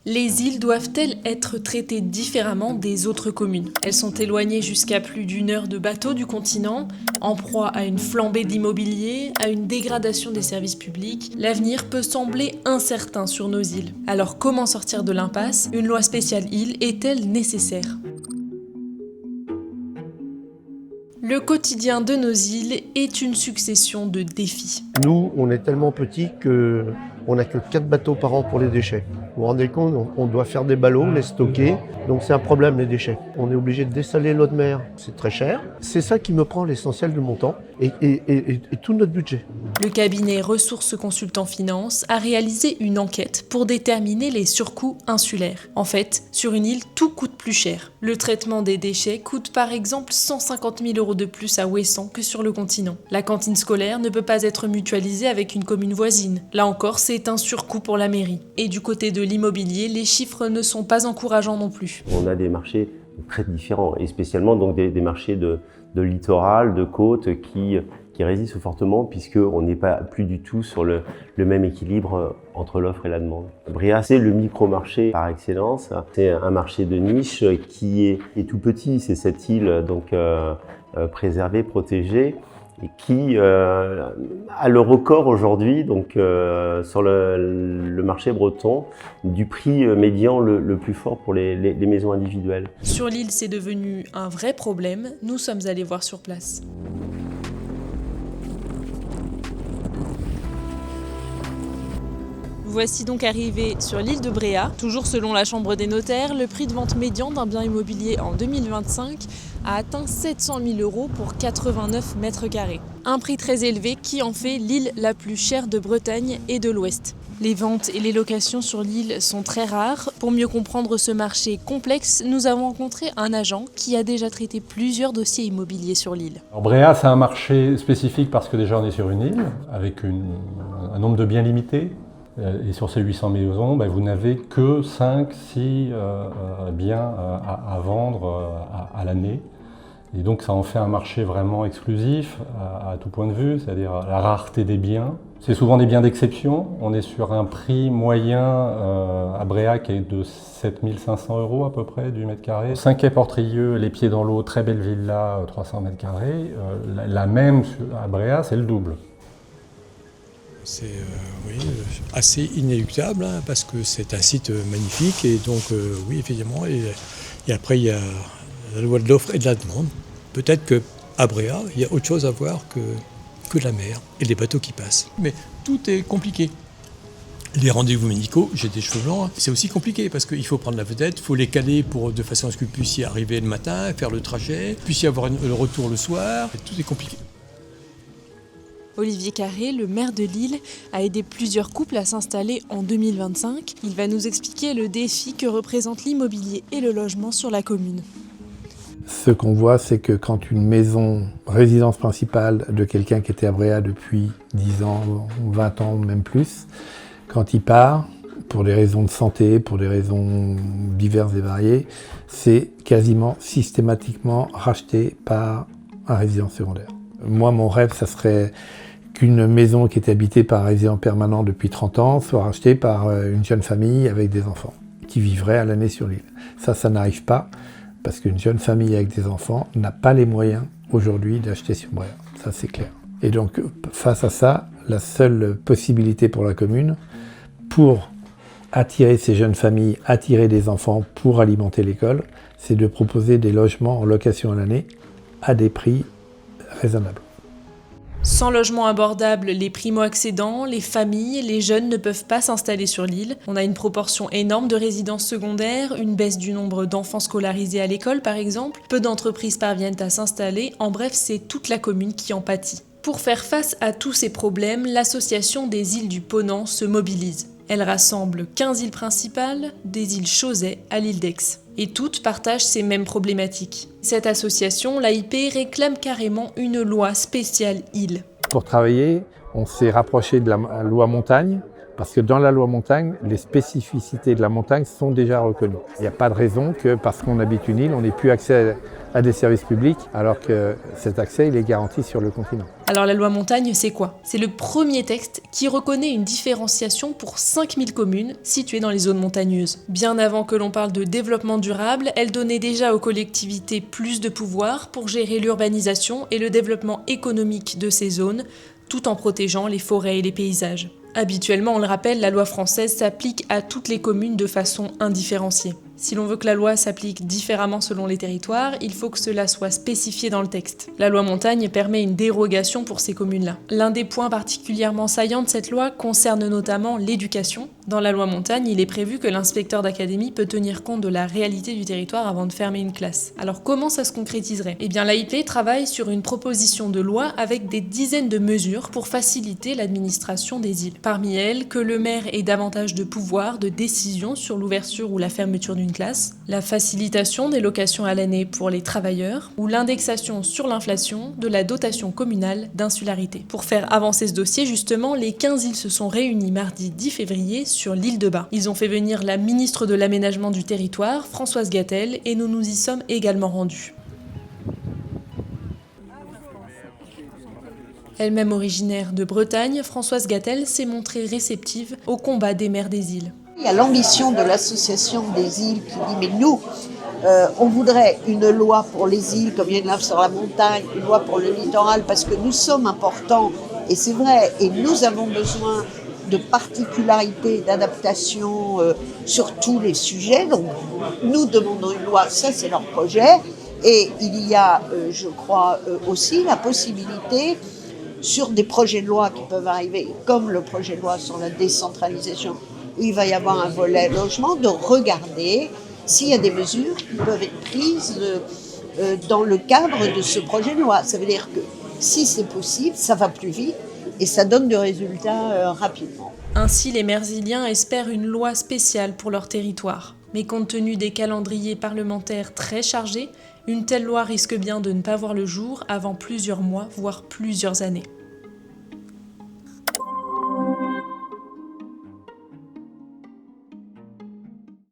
Les îles doivent-elles être traitées différemment des autres communes? Elles sont éloignées jusqu'à plus d'1 heure de bateau du continent, en proie à une flambée de l'immobilier, à une dégradation des services publics. L'avenir peut sembler incertain sur nos îles. Alors comment sortir de l'impasse? Une loi spéciale île est-elle nécessaire? Le quotidien de nos îles est une succession de défis. Nous, on est tellement petits qu'on n'a que 4 bateaux par an pour les déchets. Vous vous rendez compte, on doit faire des ballots, les stocker, donc c'est un problème les déchets. On est obligé de dessaler l'eau de mer, c'est très cher. C'est ça qui me prend l'essentiel de mon temps et tout notre budget. Le cabinet Ressources Consultants Finance a réalisé une enquête pour déterminer les surcoûts insulaires. En fait, sur une île, tout coûte plus cher. Le traitement des déchets coûte par exemple 150 000 € de plus à Ouessant que sur le continent. La cantine scolaire ne peut pas être mutualisée avec une commune voisine. Là encore, c'est un surcoût pour la mairie. Et du côté de l'immobilier, les chiffres ne sont pas encourageants non plus. On a des marchés très différents, et spécialement donc des marchés de littoral, de côte qui résistent fortement puisqu'on n'est pas plus du tout sur le même équilibre entre l'offre et la demande. Bréa, c'est le micro-marché par excellence. C'est un marché de niche qui est tout petit. C'est cette île donc préservée, protégée, et qui a le record aujourd'hui donc sur le marché breton du prix médian le plus fort pour les maisons individuelles. Sur l'île, c'est devenu un vrai problème. Nous sommes allés voir sur place. Voici donc arrivé sur l'île de Bréa. Toujours selon la Chambre des notaires, le prix de vente médian d'un bien immobilier en 2025 a atteint 700 000 € pour 89 mètres carrés. Un prix très élevé qui en fait l'île la plus chère de Bretagne et de l'Ouest. Les ventes et les locations sur l'île sont très rares. Pour mieux comprendre ce marché complexe, nous avons rencontré un agent qui a déjà traité plusieurs dossiers immobiliers sur l'île. Alors Bréa, c'est un marché spécifique parce que déjà on est sur une île avec un nombre de biens limité. Et sur ces 800 maisons, vous n'avez que 5-6 biens à vendre à l'année. Et donc ça en fait un marché vraiment exclusif à tout point de vue, c'est-à-dire la rareté des biens. C'est souvent des biens d'exception. On est sur un prix moyen à Bréa qui est de 7 500 € à peu près du mètre carré. 5 quais Portrieux, les pieds dans l'eau, très belle villa, 300 mètres carrés. La même à Bréa, c'est le double. C'est assez inéluctable parce que c'est un site magnifique et donc oui effectivement et après il y a la loi de l'offre et de la demande. Peut-être qu'à Bréa il y a autre chose à voir que la mer et les bateaux qui passent. Mais tout est compliqué. Les rendez-vous médicaux, j'ai des cheveux blancs, c'est aussi compliqué parce qu'il faut prendre la vedette, il faut les caler de façon à ce que vous puissiez arriver le matin, faire le trajet, puissiez avoir le retour le soir, et tout est compliqué. Olivier Carré, le maire de l'île, a aidé plusieurs couples à s'installer en 2025. Il va nous expliquer le défi que représente l'immobilier et le logement sur la commune. Ce qu'on voit, c'est que quand une maison, résidence principale de quelqu'un qui était à Bréa depuis 10 ans, 20 ans, même plus, quand il part, pour des raisons de santé, pour des raisons diverses et variées, c'est quasiment systématiquement racheté par un résident secondaire. Moi, mon rêve, ça serait qu'une maison qui était habitée par un résident permanent depuis 30 ans soit rachetée par une jeune famille avec des enfants qui vivrait à l'année sur l'île. Ça n'arrive pas parce qu'une jeune famille avec des enfants n'a pas les moyens aujourd'hui d'acheter sur Bréa. Ça, c'est clair. Et donc, face à ça, la seule possibilité pour la commune, pour attirer ces jeunes familles, attirer des enfants pour alimenter l'école, c'est de proposer des logements en location à l'année à des prix raisonnables. Sans logement abordable, les primo-accédants, les familles, les jeunes ne peuvent pas s'installer sur l'île. On a une proportion énorme de résidences secondaires, une baisse du nombre d'enfants scolarisés à l'école par exemple. Peu d'entreprises parviennent à s'installer. En bref, c'est toute la commune qui en pâtit. Pour faire face à tous ces problèmes, l'association des îles du Ponant se mobilise. Elle rassemble 15 îles principales, des îles Chausey à l'île d'Aix. Et toutes partagent ces mêmes problématiques. Cette association, l'AIP, réclame carrément une loi spéciale île. Pour travailler, on s'est rapproché de la loi montagne Parce que dans la loi montagne, les spécificités de la montagne sont déjà reconnues. Il n'y a pas de raison que parce qu'on habite une île, on n'ait plus accès à des services publics, alors que cet accès, il est garanti sur le continent. Alors la loi montagne, c'est quoi? C'est le premier texte qui reconnaît une différenciation pour 5000 communes situées dans les zones montagneuses. Bien avant que l'on parle de développement durable, elle donnait déjà aux collectivités plus de pouvoir pour gérer l'urbanisation et le développement économique de ces zones, tout en protégeant les forêts et les paysages. Habituellement, on le rappelle, la loi française s'applique à toutes les communes de façon indifférenciée. Si l'on veut que la loi s'applique différemment selon les territoires, il faut que cela soit spécifié dans le texte. La loi montagne permet une dérogation pour ces communes-là. L'un des points particulièrement saillants de cette loi concerne notamment l'éducation. Dans la loi montagne, il est prévu que l'inspecteur d'académie peut tenir compte de la réalité du territoire avant de fermer une classe. Alors comment ça se concrétiserait? Eh bien l'AIP travaille sur une proposition de loi avec des dizaines de mesures pour faciliter l'administration des îles. Parmi elles, que le maire ait davantage de pouvoir de décision sur l'ouverture ou la fermeture d'une classe, la facilitation des locations à l'année pour les travailleurs ou l'indexation sur l'inflation de la dotation communale d'insularité. Pour faire avancer ce dossier, justement, les 15 îles se sont réunies mardi 10 février sur l'île de Bain. Ils ont fait venir la ministre de l'Aménagement du Territoire, Françoise Gatel, et nous nous y sommes également rendus. Elle-même originaire de Bretagne, Françoise Gatel s'est montrée réceptive au combat des maires des îles. Il y a l'ambition de l'association des îles qui dit mais nous, on voudrait une loi pour les îles comme il y a une loi sur la montagne, une loi pour le littoral parce que nous sommes importants et c'est vrai et nous avons besoin de particularités, d'adaptation sur tous les sujets. Donc nous demandons une loi, ça c'est leur projet et il y a je crois aussi la possibilité sur des projets de loi qui peuvent arriver comme le projet de loi sur la décentralisation où il va y avoir un volet logement, de regarder s'il y a des mesures qui peuvent être prises dans le cadre de ce projet de loi. Ça veut dire que si c'est possible, ça va plus vite et ça donne des résultats rapidement. Ainsi, les maires îliens espèrent une loi spéciale pour leur territoire. Mais compte tenu des calendriers parlementaires très chargés, une telle loi risque bien de ne pas voir le jour avant plusieurs mois, voire plusieurs années.